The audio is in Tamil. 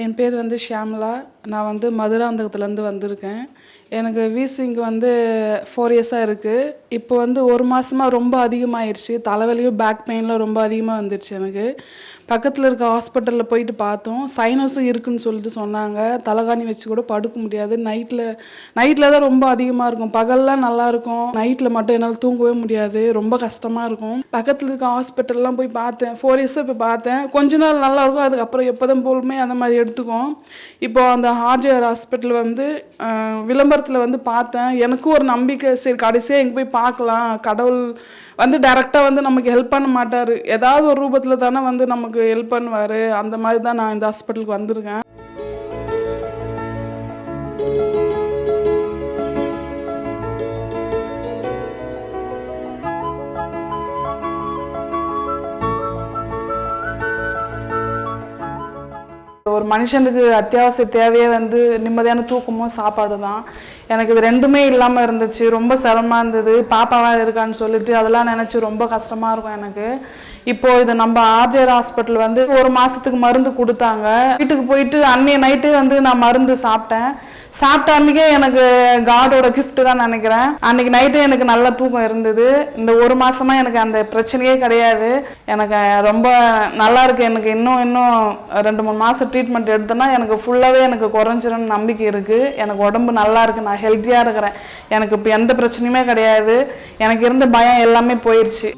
என் பேர் வந்து ஷியாமலா. நான் வந்து மதுராந்தகத்துலேருந்து வந்திருக்கேன். எனக்கு வீசிங் வந்து 4 இயர்ஸாக இருக்குது. இப்போ வந்து 1 மாதமாக ரொம்ப அதிகமாகிடுச்சு. தலைவலியும் பேக் பெயின்லாம் ரொம்ப அதிகமாக வந்துடுச்சு எனக்கு. பக்கத்தில் இருக்க ஹாஸ்பிட்டலில் போயிட்டு பார்த்தோம். சைனஸும் இருக்குதுன்னு சொல்லிட்டு சொன்னாங்க. தலைகாணி வச்சு கூட படுக்க முடியாது. நைட்டில் தான் ரொம்ப அதிகமாக இருக்கும். பகல்லாம் நல்லாயிருக்கும். நைட்டில் மட்டும் என்னால் தூங்கவே முடியாது. ரொம்ப கஷ்டமாக இருக்கும். பக்கத்தில் இருக்க ஹாஸ்பிட்டல்லாம் போய் பார்த்தேன். 4 இயர்ஸாக இப்போ பார்த்தேன். கொஞ்ச நாள் நல்லாயிருக்கும். அதுக்கப்புறம் எப்போதும் போலுமே அந்த மாதிரி எடுத்துக்கும். இப்போது அந்த ஆர்ஜிஆர் ஹாஸ்பிட்டல் வந்து விளம்பரத்தில் வந்து பார்த்தேன். எனக்கும் ஒரு நம்பிக்கை, சரி கடைசியாக எங்கே போய் பார்க்கலாம், கடவுள் வந்து டைரெக்டாக வந்து நமக்கு ஹெல்ப் பண்ண மாட்டார், ஏதாவது ஒரு ரூபத்தில் தானே வந்து நமக்கு ஹெல்ப் பண்ணுவார். அந்த மாதிரி தான் நான் இந்த ஹாஸ்பிட்டலுக்கு வந்திருக்கேன். ஒரு மனுஷனுக்கு அத்தியாவசிய தேவையே வந்து நிம்மதியான தூக்கமும் சாப்பாடு தான். எனக்கு இது ரெண்டுமே இல்லாமல் இருந்துச்சு. ரொம்ப சிரமமாக இருந்தது. பாப்பாவாக இருக்கான்னு சொல்லிட்டு அதெல்லாம் நினச்சி ரொம்ப கஷ்டமாக இருக்கும் எனக்கு. இப்போது இது நம்ம ஆர்ஜிஆர் ஹாஸ்பிட்டல் வந்து 1 மாதத்துக்கு மருந்து கொடுத்தாங்க. வீட்டுக்கு போயிட்டு அன்னைய நைட்டு வந்து நான் மருந்து சாப்பிட்ட அன்றைக்கே எனக்கு காடோட கிஃப்ட் தான் நினைக்கிறேன். அன்றைக்கி நைட்டு எனக்கு நல்ல தூக்கம் இருந்தது. இந்த 1 மாதமாக எனக்கு அந்த பிரச்சனையே கிடையாது. எனக்கு ரொம்ப நல்லா இருக்குது. எனக்கு இன்னும் 2-3 மாதம் ட்ரீட்மெண்ட் எடுத்தேன்னா எனக்கு ஃபுல்லாகவே எனக்கு குறைஞ்சிரும்னு நம்பிக்கை இருக்குது. எனக்கு உடம்பு நல்லா இருக்குது. நான் ஹெல்த்தியாக இருக்கிறேன். எனக்கு இப்போ எந்த பிரச்சனையுமே கிடையாது. எனக்கு இருந்த பயம் எல்லாமே போயிடுச்சு.